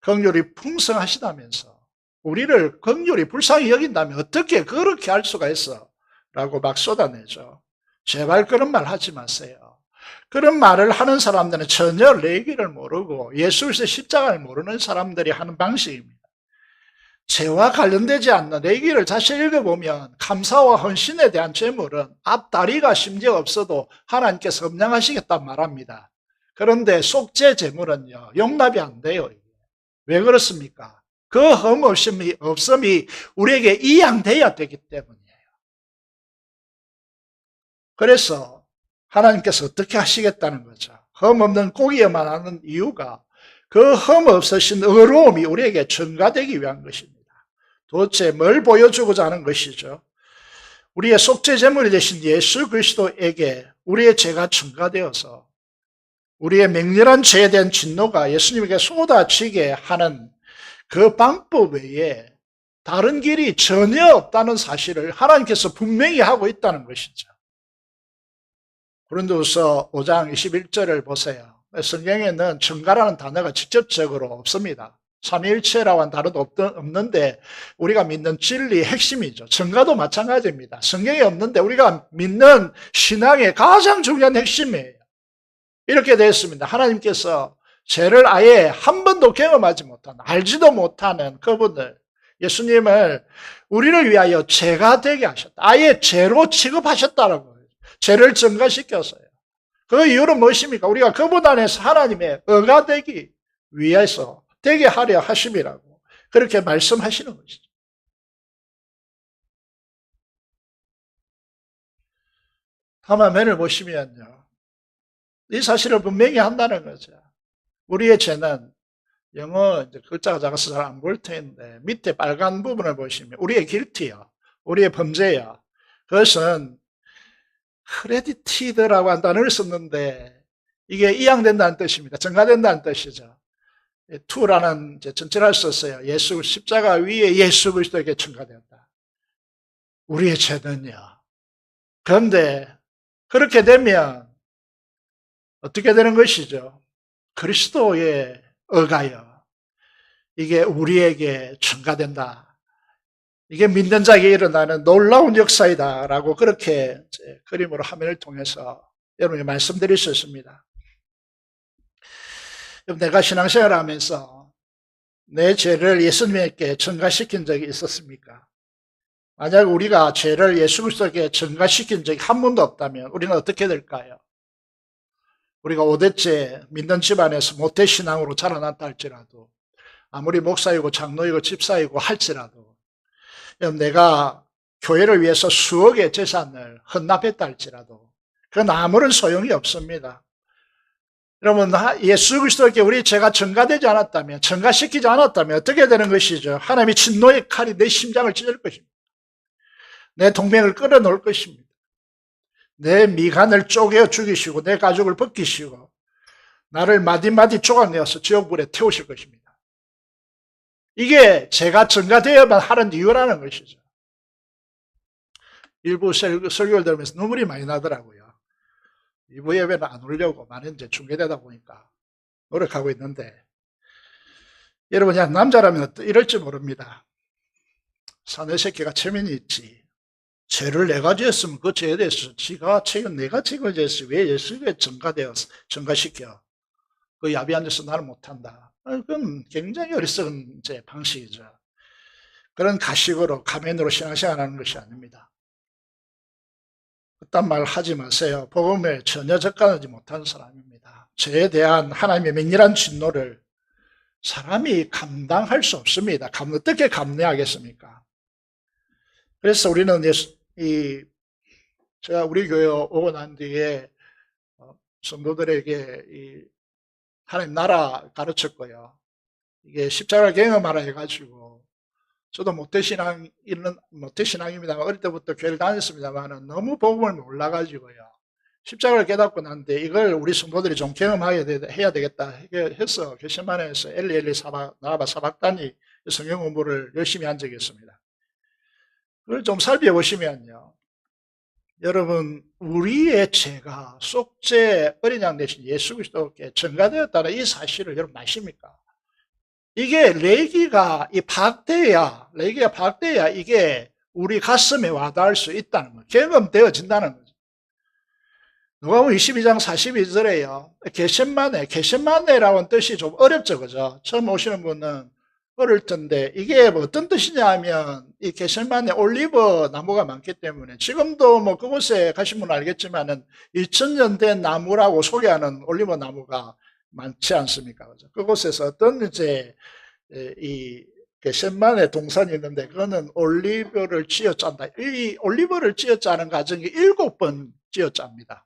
긍휼이 풍성하시다면서 우리를 긍휼이 불쌍히 여긴다면 어떻게 그렇게 할 수가 있어? 라고 막 쏟아내죠. 제발 그런 말 하지 마세요. 그런 말을 하는 사람들은 전혀 레위기를 모르고 예수 그리스도의 십자가를 모르는 사람들이 하는 방식입니다. 죄와 관련되지 않는 레위기를 다시 읽어보면 감사와 헌신에 대한 제물은 앞다리가 심지어 없어도 하나님께서 음양하시겠다 말합니다. 그런데 속죄 제물은요, 용납이 안 돼요. 왜 그렇습니까? 그 흠없음이 우리에게 이양돼야 되기 때문이에요. 그래서 하나님께서 어떻게 하시겠다는 거죠? 흠없는 고기에만 하는 이유가 그 흠없으신 의로움이 우리에게 전가되기 위한 것입니다. 도대체 뭘 보여주고자 하는 것이죠? 우리의 속죄 제물이 되신 예수 그리스도에게 우리의 죄가 전가되어서 우리의 맹렬한 죄에 대한 진노가 예수님에게 쏟아지게 하는 그 방법 외에 다른 길이 전혀 없다는 사실을 하나님께서 분명히 하고 있다는 것이죠. 고린도후서 5장 21절을 보세요. 성경에는 전가라는 단어가 직접적으로 없습니다. 삼위일체라고 하는 단어도 없는데 우리가 믿는 진리의 핵심이죠. 전가도 마찬가지입니다. 성경에 없는데 우리가 믿는 신앙의 가장 중요한 핵심이에요. 이렇게 되어 있습니다. 하나님께서 죄를 아예 한 번도 경험하지 못하는, 알지도 못하는 그분을, 예수님을 우리를 위하여 죄가 되게 하셨다. 아예 죄로 취급하셨다라고 해요. 죄를 전가시켰어요. 그 이유는 무엇입니까? 우리가 그분 안에서 하나님의 의가 되기 위해서 되게 하려 하심이라고 그렇게 말씀하시는 것이죠. 화면을 보시면요, 이 사실을 분명히 한다는 거죠. 우리의 죄는, 영어 글자가 작아서 잘 안 보일 텐데 밑에 빨간 부분을 보시면 우리의 guilty야, 우리의 범죄야. 그것은 크레디티드라고 한 단어를 썼는데 이게 이양된다는 뜻입니다. 전가된다는 뜻이죠. to라는 전체를 썼어요. 예수 십자가 위에 예수 그리스도에게 전가되었다. 우리의 죄는요. 그런데 그렇게 되면 어떻게 되는 것이죠? 그리스도의 의가요, 이게 우리에게 증가된다. 이게 믿는 자에게 일어나는 놀라운 역사이다라고 그렇게 그림으로 화면을 통해서 여러분이 말씀드릴 수 있습니다. 내가 신앙생활을 하면서 내 죄를 예수님에게 전가시킨 적이 있었습니까? 만약 우리가 죄를 예수 그리스도에게 전가시킨 적이 한 번도 없다면 우리는 어떻게 될까요? 우리가 5대째 믿는 집안에서 모태신앙으로 자라났다 할지라도, 아무리 목사이고 장로이고 집사이고 할지라도, 내가 교회를 위해서 수억의 재산을 헌납했다 할지라도 그건 아무런 소용이 없습니다. 여러분, 예수 그리스도에게 우리 죄가 전가되지 않았다면, 전가시키지 않았다면 어떻게 되는 것이죠? 하나님이 진노의 칼이 내 심장을 찢을 것입니다. 내 동맹을 끌어놓을 것입니다. 내 미간을 쪼개어 죽이시고 내 가죽을 벗기시고 나를 마디마디 조각내어서 지옥불에 태우실 것입니다. 이게 제가 전가되어야만 하는 이유라는 것이죠. 일부 설교를 들으면서 눈물이 많이 나더라고요. 2부 예배는 안 오려고 많이 이제 중계되다 보니까 노력하고 있는데, 여러분, 그냥 남자라면 이럴지 모릅니다. 사내 새끼가 체면이 있지. 죄를 내가 지었으면 그 죄에 대해서 내가 책임을 졌어. 왜 예수님에 전가시켜? 그 야비 앉아서 나를 못한다. 그건 굉장히 어리석은 이제 방식이죠. 그런 가식으로, 가면으로 신앙생활 하는 것이 아닙니다. 그딴 말 하지 마세요. 복음에 전혀 접근하지 못한 사람입니다. 죄에 대한 하나님의 맹렬한 진노를 사람이 감당할 수 없습니다. 어떻게 감내하겠습니까? 그래서 우리는 제가 우리 교회 오고 난 뒤에 성도들에게 하나님 나라 가르쳤고요. 이게 십자가를 경험하라 해가지고, 저도 모태신앙입니다만 어릴 때부터 교회를 다녔습니다만 너무 복음을 몰라가지고요. 십자가를 깨닫고 난데 이걸 우리 성도들이 좀 경험해야 되겠다 해서 게세마네에서 엘리 나아바 사박단이 성경 공부를 열심히 한 적이 있습니다. 그걸 좀 살펴보시면요. 여러분, 우리의 죄가 속죄 어린 양 대신 예수 그리스도께 전가되었다는 이 사실을 여러분 아십니까? 이게 레기가 파악돼야 이게 우리 가슴에 와닿을 수 있다는 거예요. 경험되어진다는 거죠. 누가복음 22장 42절에요. 게셈마네라는 뜻이 좀 어렵죠, 그죠? 처음 오시는 분은 어릴 텐데, 이게 뭐 어떤 뜻이냐 하면, 이 게셈마네 올리브 나무가 많기 때문에, 지금도 뭐 그곳에 가신 분은 알겠지만은, 2000년 된 나무라고 소개하는 올리브 나무가 많지 않습니까? 그죠? 그곳에서 어떤 이제, 이 게셈마네 동산이 있는데, 그거는 올리브를 찧어 짠다. 이 올리브를 찧어 짜는 과정이 7번 찧어 짭니다.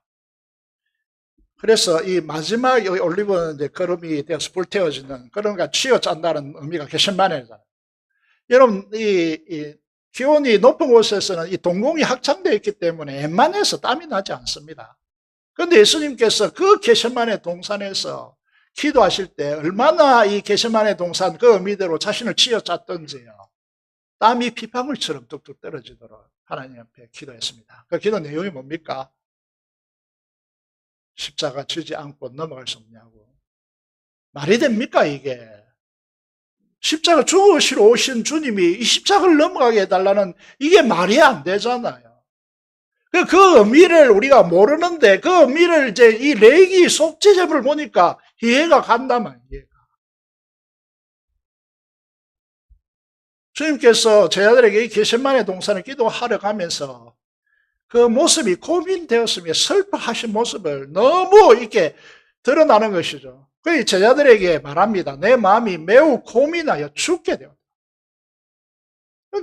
그래서 이 마지막 올리브는 이제 거름이 되어서 불태워지는, 그런가 쥐어 짠다는 의미가 게셈마네잖아요. 여러분, 이 기온이 높은 곳에서는 이 동공이 확장되어 있기 때문에 웬만해서 땀이 나지 않습니다. 그런데 예수님께서 그 게셈마네 동산에서 기도하실 때 얼마나 이 게셈마네 동산 그 의미대로 자신을 쥐어 짰던지요. 땀이 피방울처럼 뚝뚝 떨어지도록 하나님 앞에 기도했습니다. 그 기도 내용이 뭡니까? 십자가 지지 않고 넘어갈 수 없냐고. 말이 됩니까 이게? 십자가 죽으시러 오신 주님이 이 십자가를 넘어가게 해달라는, 이게 말이 안 되잖아요. 그 의미를 우리가 모르는데, 그 의미를 이제 이 레기 속죄제물을 보니까 이해가 간다만, 이해가. 주님께서 제자들에게 이 게셈마네 동산을 기도하러 가면서 그 모습이 고민되었으며 슬퍼하신 모습을 너무 이렇게 드러나는 것이죠. 그 제자들에게 말합니다. 내 마음이 매우 고민하여 죽게 되었다.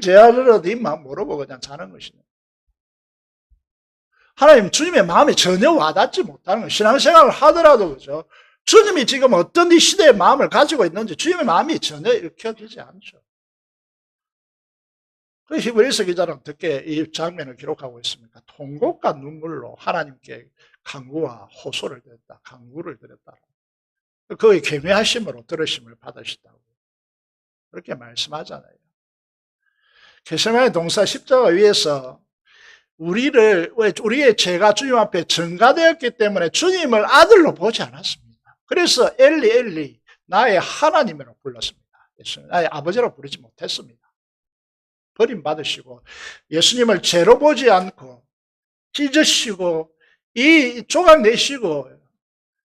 제자들은 이 마음 모르고 그냥 자는 것이죠. 하나님, 주님의 마음이 전혀 와닿지 못하는 거예요. 신앙생활을 하더라도 그죠. 주님이 지금 어떤 이 시대의 마음을 가지고 있는지 주님의 마음이 전혀 읽혀지지 않죠. 그 히브리서 기자는 어떻게 이 장면을 기록하고 있습니까? 통곡과 눈물로 하나님께 간구와 호소를 드렸다. 간구를 드렸다. 그의 계매하심으로 들으심을 받으셨다고 그렇게 말씀하잖아요. 게세마네 동산 십자가 위에서 우리의 죄가 주님 앞에 전가되었기 때문에 주님을 아들로 보지 않았습니다. 그래서 엘리 나의 하나님이라고 불렀습니다. 예수님, 아버지라고 부르지 못했습니다. 버림받으시고 예수님을 죄로 보지 않고 찢으시고 이 조각 내시고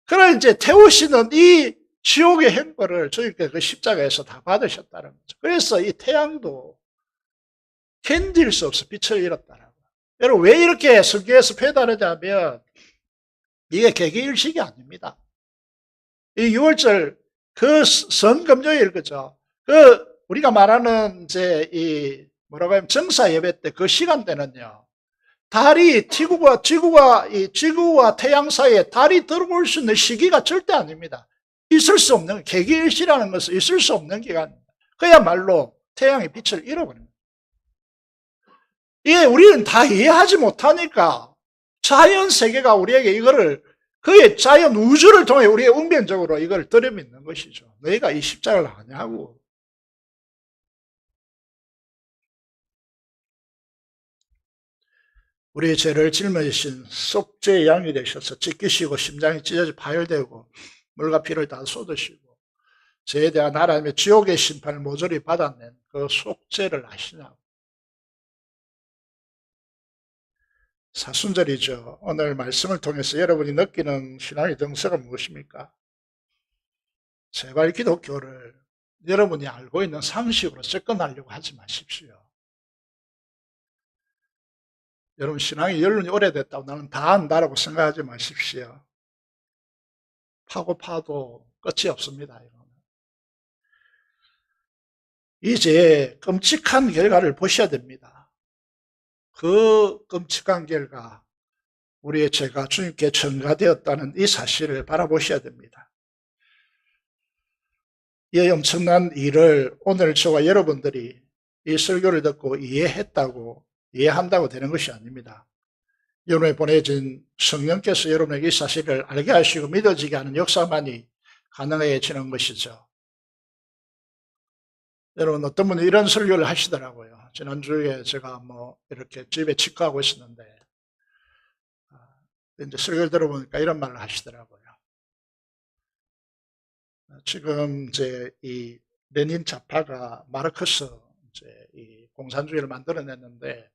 그래 이제 태우시는 이 지옥의 행보를 저희가 그 십자가에서 다 받으셨다는 거죠. 그래서 이 태양도 견딜 수 없어 빛을 잃었다라고. 여러분 왜 이렇게 설교에서 표현하냐면 이게 개개일식이 아닙니다. 이 6월절 그 성금요일 그죠? 그 우리가 말하는 이제 이 뭐라고 하면 정사 예배 때 그 시간대는요. 달이 지구와 태양 사이에 달이 들어올 수 있는 시기가 절대 아닙니다. 있을 수 없는 개기일시라는 것은 있을 수 없는 기간입니다. 그야말로 태양의 빛을 잃어버립니다. 이게 우리는 다 이해하지 못하니까 자연 세계가 우리에게 이거를 그의 자연 우주를 통해 우리의 운명적으로 이걸 들여놓는 것이죠. 너희가 이 십자가를 하냐고. 우리의 죄를 짊어지신 속죄의 양이 되셔서 찢기시고 심장이 찢어져 파열되고 물과 피를 다 쏟으시고 죄에 대한 하나님의 지옥의 심판을 모조리 받아낸 그 속죄를 하시냐고. 사순절이죠. 오늘 말씀을 통해서 여러분이 느끼는 신앙의 정서가 무엇입니까? 제발 기독교를 여러분이 알고 있는 상식으로 접근하려고 하지 마십시오. 여러분 신앙이 연륜이 오래됐다고 나는 다 안다라고 생각하지 마십시오. 파고 파도 끝이 없습니다. 이제 끔찍한 결과를 보셔야 됩니다. 그 끔찍한 결과, 우리의 죄가 주님께 전가되었다는 이 사실을 바라보셔야 됩니다. 이 엄청난 일을 오늘 저와 여러분들이 이 설교를 듣고 이해한다고 되는 것이 아닙니다. 여러분에 보내진 성령께서 여러분에게 이 사실을 알게 하시고 믿어지게 하는 역사만이 가능해지는 것이죠. 여러분 어떤 분이 이런 설교를 하시더라고요. 지난주에 제가 이렇게 집에 치과하고 있었는데 이제 설교를 들어보니까 이런 말을 하시더라고요. 지금 이제 이 레닌 좌파가 마르크스 이제 이 공산주의를 만들어냈는데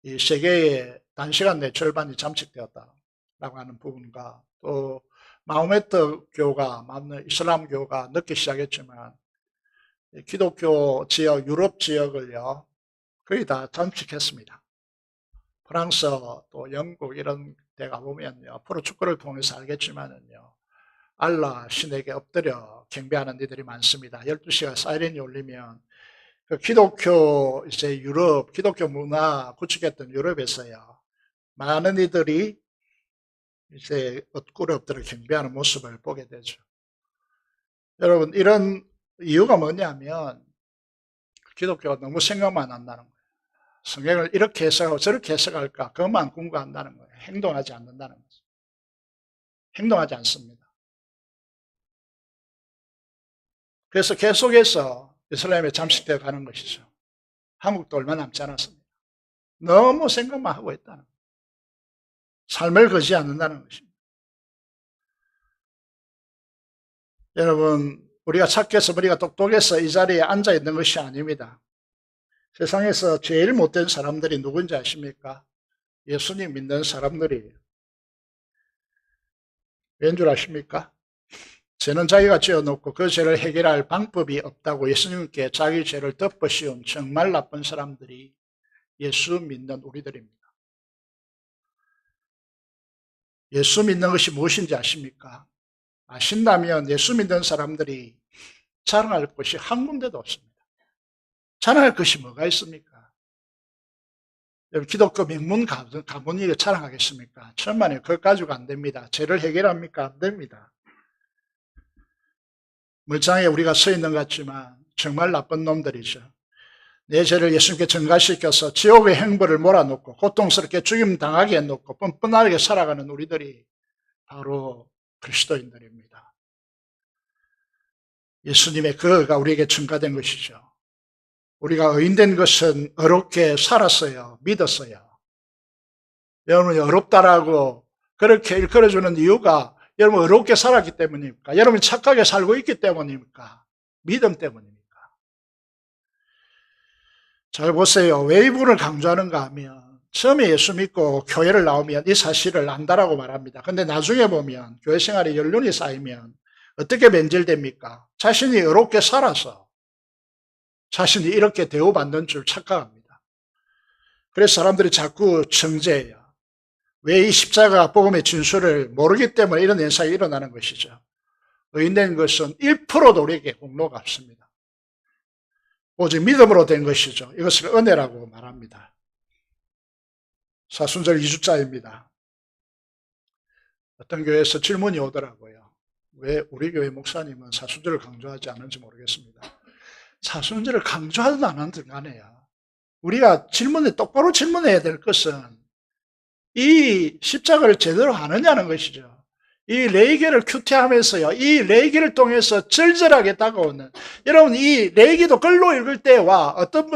이 세계의 단시간 내 절반이 잠식되었다라고 하는 부분과 또 마호메트 교가 이슬람교가 늦게 시작했지만 기독교 지역 유럽 지역을요 거의 다 잠식했습니다. 프랑스 또 영국 이런 데 가보면요 프로 축구를 통해서 알겠지만은요 알라 신에게 엎드려 경배하는 이들이 많습니다. 12시가 사이렌이 울리면 그 기독교 이제 유럽 기독교 문화 구축했던 유럽에서요 많은 이들이 이제 엎구려 엎드려 경배하는 모습을 보게 되죠. 여러분 이런 이유가 뭐냐면 기독교가 너무 생각만 한다는 거예요. 성경을 이렇게 해석하고 저렇게 해석할까 그것만 궁금한다는 거예요. 행동하지 않는다는 거죠. 행동하지 않습니다. 그래서 계속해서 이슬람에 잠식되어 가는 것이죠. 한국도 얼마 남지 않았습니다. 너무 생각만 하고 있다는 거예요. 삶을 거지 않는다는 것입니다. 여러분 우리가 착해서 우리가 똑똑해서 이 자리에 앉아 있는 것이 아닙니다. 세상에서 제일 못된 사람들이 누군지 아십니까? 예수님 믿는 사람들이에요. 왠 줄 아십니까? 죄는 자기가 지어놓고 그 죄를 해결할 방법이 없다고 예수님께 자기 죄를 덮어씌운 정말 나쁜 사람들이 예수 믿는 우리들입니다. 예수 믿는 것이 무엇인지 아십니까? 아신다면 예수 믿는 사람들이 자랑할 것이 한 군데도 없습니다. 자랑할 것이 뭐가 있습니까? 여러분 기독교 명문 가문이 자랑하겠습니까? 천만에 그것 가지고 안 됩니다. 죄를 해결합니까? 안 됩니다. 물장에 우리가 서 있는 것 같지만 정말 나쁜 놈들이죠. 내 죄를 예수님께 전가시켜서 지옥의 행보를 몰아놓고 고통스럽게 죽임 당하게 해놓고 뻔뻔하게 살아가는 우리들이 바로 그리스도인들입니다. 예수님의 그가 우리에게 증가된 것이죠. 우리가 의인된 것은 어렵게 살았어요. 믿었어요. 여러분이 어렵다라고 그렇게 일컬어주는 이유가 여러분 어렵게 살았기 때문입니까? 여러분이 착하게 살고 있기 때문입니까? 믿음 때문입니다. 잘 보세요. 왜 이분을 강조하는가 하면 처음에 예수 믿고 교회를 나오면 이 사실을 안다라고 말합니다. 근데 나중에 보면 교회 생활에 연륜이 쌓이면 어떻게 변질됩니까? 자신이 의롭게 살아서 자신이 이렇게 대우받는 줄 착각합니다. 그래서 사람들이 자꾸 정죄해요. 왜 이 십자가 복음의 진술을 모르기 때문에 이런 현상이 일어나는 것이죠. 의인된 것은 1%도 우리에게 공로가 없습니다. 오직 믿음으로 된 것이죠. 이것을 은혜라고 말합니다. 사순절 2주차입니다. 어떤 교회에서 질문이 오더라고요. 왜 우리 교회 목사님은 사순절을 강조하지 않는지 모르겠습니다. 사순절을 강조하든 안 하든 간에요. 우리가 똑바로 질문해야 될 것은 이 십자가를 제대로 하느냐는 것이죠. 이 레위기를 큐티하면서요, 이 레위기를 통해서 절절하게 다가오는, 여러분, 이 레위기도 글로 읽을 때와 어떤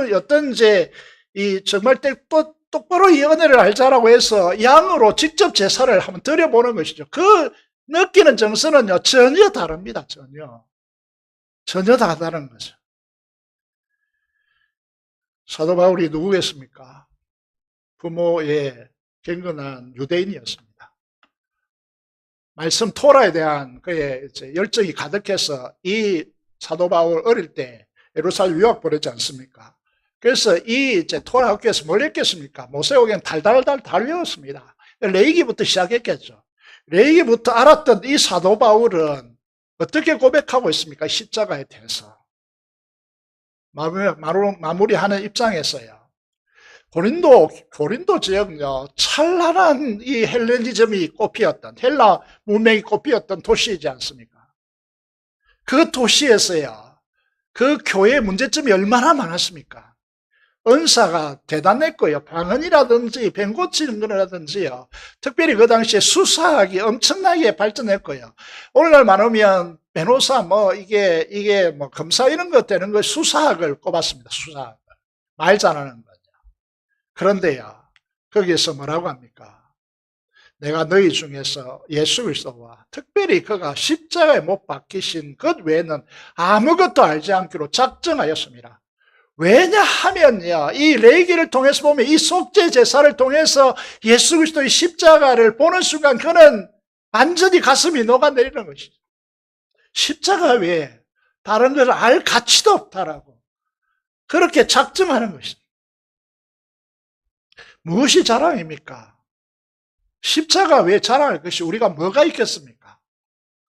정말 똑바로 이 은혜를 알자라고 해서 양으로 직접 제사를 한번 드려보는 것이죠. 그 느끼는 정서는요, 전혀 다릅니다. 전혀 다르다는 거죠. 사도 바울이 누구겠습니까? 부모의 경건한 유대인이었습니다. 말씀 토라에 대한 그의 열정이 가득해서 이 사도 바울 어릴 때 예루살렘 유학 보냈지 않습니까? 그래서 이 토라 학교에서 뭘 했겠습니까? 모세오경 달달달 달렸습니다. 레위기부터 시작했겠죠. 레위기부터 알았던 이 사도 바울은 어떻게 고백하고 있습니까? 십자가에 대해서. 마무리하는 입장에서요. 고린도 지역은요, 찬란한 이 헬레니즘이 꽃피었던, 헬라 문명이 꽃피었던 도시이지 않습니까? 그 도시에서요, 그 교회의 문제점이 얼마나 많았습니까? 은사가 대단했고요. 방언이라든지 뱀 고치는 거라든지요. 특별히 그 당시에 수사학이 엄청나게 발전했고요. 오늘날 말하면 변호사 이게 검사 이런 거 되는 거 수사학을 꼽았습니다. 수사학을. 말 잘하는 거죠. 그런데요, 거기에서 뭐라고 합니까? 내가 너희 중에서 예수 그리스도와 특별히 그가 십자가에 못 박히신 것 외에는 아무것도 알지 않기로 작정하였습니다. 왜냐하면요, 이 레위기를 통해서 보면 이 속죄 제사를 통해서 예수 그리스도의 십자가를 보는 순간 그는 완전히 가슴이 녹아내리는 것이죠. 십자가 외에 다른 것을 알 가치도 없다라고 그렇게 작정하는 것입니다. 무엇이 자랑입니까? 십자가 외에 자랑할 것이 우리가 뭐가 있겠습니까?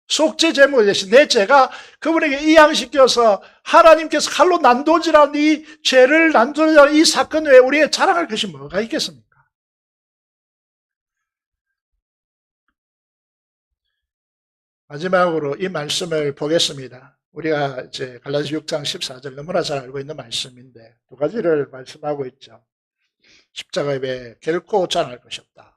속죄 제물 대신 내 죄가 그분에게 이양시켜서 하나님께서 칼로 난도질한 이 죄를 난도질한 이 사건 외에 우리가 자랑할 것이 뭐가 있겠습니까? 마지막으로 이 말씀을 보겠습니다. 우리가 이제 갈라디아 6장 14절 너무나 잘 알고 있는 말씀인데 두 가지를 말씀하고 있죠. 십자가 외에 결코 자랑할 것이 없다.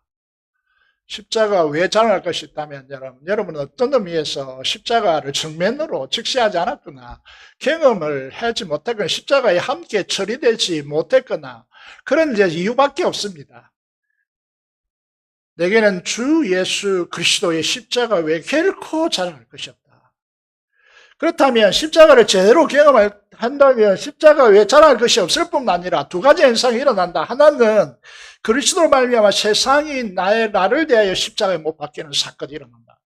십자가 왜 자랑할 것이 있다면 여러분은 어떤 의미에서 십자가를 정면으로 직시하지 않았거나 경험을 하지 못했거나 십자가에 함께 처리되지 못했거나 그런 이유밖에 없습니다. 내게는 주 예수 그리스도의 십자가 외에 결코 자랑할 것이 없다. 그렇다면 십자가를 제대로 경험한다면 십자가 외에 자랑할 것이 없을 뿐만 아니라 두 가지 현상이 일어난다. 하나는 그리스도로 말미암아 세상이 나를 대하여 십자가에 못 박히는 사건이 일어난다.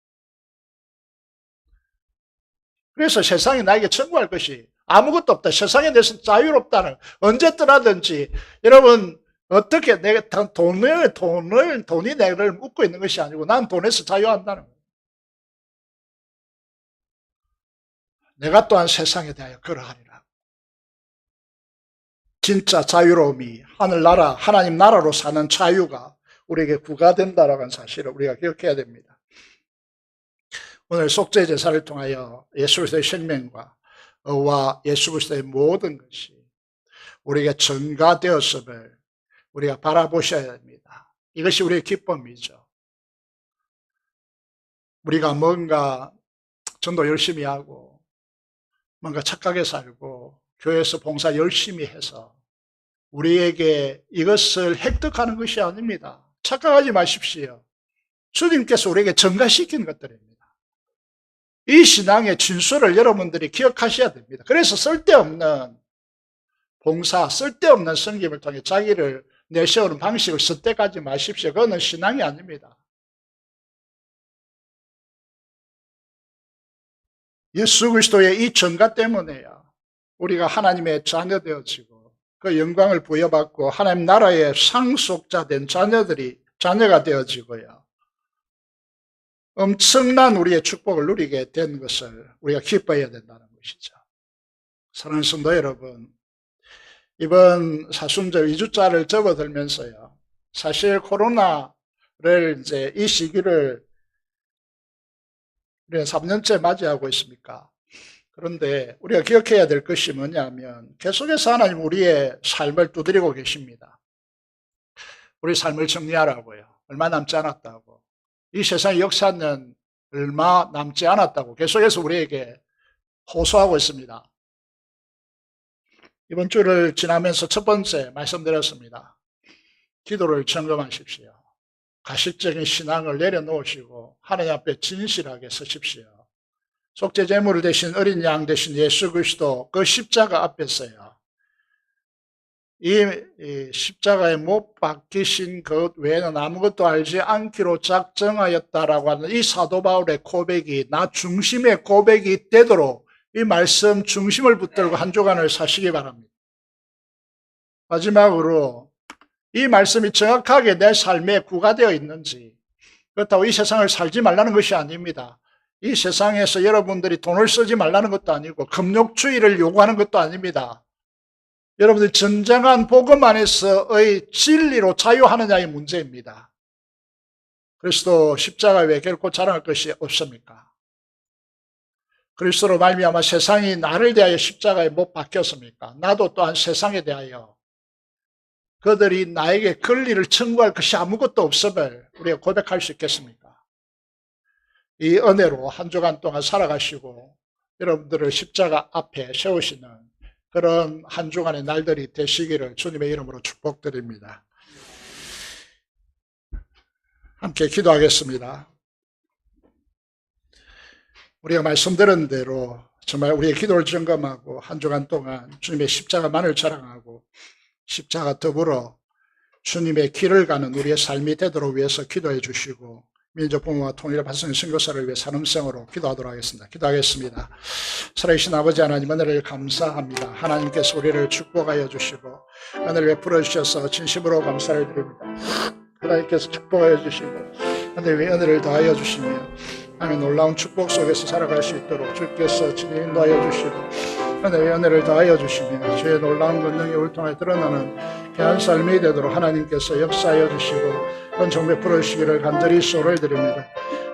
그래서 세상이 나에게 청구할 것이 아무것도 없다. 세상에 대해서 자유롭다는 언제 떠나든지 여러분 어떻게 돈이 내를 묶고 있는 것이 아니고 난 돈에서 자유한다는 거예요. 내가 또한 세상에 대하여 그러하리라. 진짜 자유로움이 하늘나라, 하나님 나라로 사는 자유가 우리에게 부과된다라는 하는 사실을 우리가 기억해야 됩니다. 오늘 속죄 제사를 통하여 예수 그리스도의 생명과 의와 예수 그리스도의 모든 것이 우리에게 전가되었음을 우리가 바라보셔야 됩니다. 이것이 우리의 기쁨이죠. 우리가 뭔가 전도 열심히 하고 뭔가 착하게 살고 교회에서 봉사 열심히 해서 우리에게 이것을 획득하는 것이 아닙니다. 착각하지 마십시오. 주님께서 우리에게 전가시킨 것들입니다. 이 신앙의 진수를 여러분들이 기억하셔야 됩니다. 그래서 쓸데없는 봉사, 쓸데없는 섬김을 통해 자기를 내세우는 방식을 선택하지 마십시오. 그거는 신앙이 아닙니다. 예수 그리스도의 이 전가 때문에요. 우리가 하나님의 자녀 되어지고 그 영광을 부여받고 하나님 나라의 상속자 된 자녀가 되어지고요. 엄청난 우리의 축복을 누리게 된 것을 우리가 기뻐해야 된다는 것이죠. 사랑하는 성도 여러분, 이번 사순절 2주짜리를 접어들면서요. 사실 코로나를 이제 이 시기를 우리가 3년째 맞이하고 있습니까? 그런데 우리가 기억해야 될 것이 뭐냐면 계속해서 하나님 우리의 삶을 두드리고 계십니다. 우리 삶을 정리하라고요. 얼마 남지 않았다고. 이 세상의 역사는 얼마 남지 않았다고 계속해서 우리에게 호소하고 있습니다. 이번 주를 지나면서 첫 번째 말씀드렸습니다. 기도를 점검하십시오. 가식적인 신앙을 내려놓으시고 하나님 앞에 진실하게 서십시오. 속죄제물 대신 어린 양 대신 예수 그리스도 그 십자가 앞에서요. 이 십자가에 못 박히신 것 외에는 아무것도 알지 않기로 작정하였다라고 하는 이 사도 바울의 고백이 나 중심의 고백이 되도록 이 말씀 중심을 붙들고 한 주간을 사시기 바랍니다. 마지막으로 이 말씀이 정확하게 내 삶에 구가되어 있는지, 그렇다고 이 세상을 살지 말라는 것이 아닙니다. 이 세상에서 여러분들이 돈을 쓰지 말라는 것도 아니고 금욕주의를 요구하는 것도 아닙니다. 여러분들이 진정한 복음 안에서의 진리로 자유하느냐의 문제입니다. 그리스도 십자가 외에 결코 자랑할 것이 없습니까? 그리스도로 말미암아 세상이 나를 대하여 십자가에 못 박혔습니까? 나도 또한 세상에 대하여 그들이 나에게 권리를 청구할 것이 아무것도 없음을 우리가 고백할 수 있겠습니까? 이 은혜로 한 주간 동안 살아가시고 여러분들을 십자가 앞에 세우시는 그런 한 주간의 날들이 되시기를 주님의 이름으로 축복드립니다. 함께 기도하겠습니다. 우리가 말씀드린 대로 정말 우리의 기도를 점검하고 한 주간 동안 주님의 십자가만을 자랑하고 십자가 더불어 주님의 길을 가는 우리의 삶이 되도록 위해서 기도해 주시고 민족 부모와 통일의 발성 선교사를 위해 산음성으로 기도하도록 하겠습니다. 기도하겠습니다. 살아계신 아버지 하나님 은혜를 감사합니다. 하나님께서 우리를 축복하여 주시고 은혜를 베풀어 주셔서 진심으로 감사를 드립니다. 하나님께서 축복하여 주시고 하나님의 은혜를 더하여 주시며 하나님의 놀라운 축복 속에서 살아갈 수 있도록 주께서 진히 인도하여 주시고 하나님의 은혜를 더하여 주시며 주의 놀라운 권능이 우리 통해 드러나는 귀한 삶이 되도록 하나님께서 역사하여 주시고 은총 베풀어 주시기를 간절히 소원을 드립니다.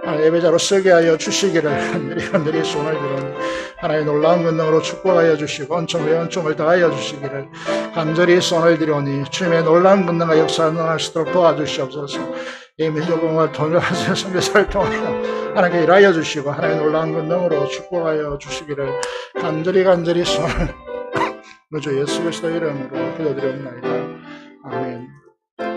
하나님 예배자로 서게 하여 주시기를 간절히 소원을 드립니다. 하나님의 놀라운 권능으로 축복하여 주시고 은총에 은총을 더하여 주시기를 간절히 소원을 드리오니 주님의 놀라운 권능과 역사가 능할 수 있도록 도와주시옵소서. 이 민족공을 통일하시는 선교사를 통하여 하나님께 일하여 주시고 하나님의 놀라운 권능으로 축복하여 주시기를 간절히 소원을 주 예수 그리스도 이름으로 기도드리옵나이다.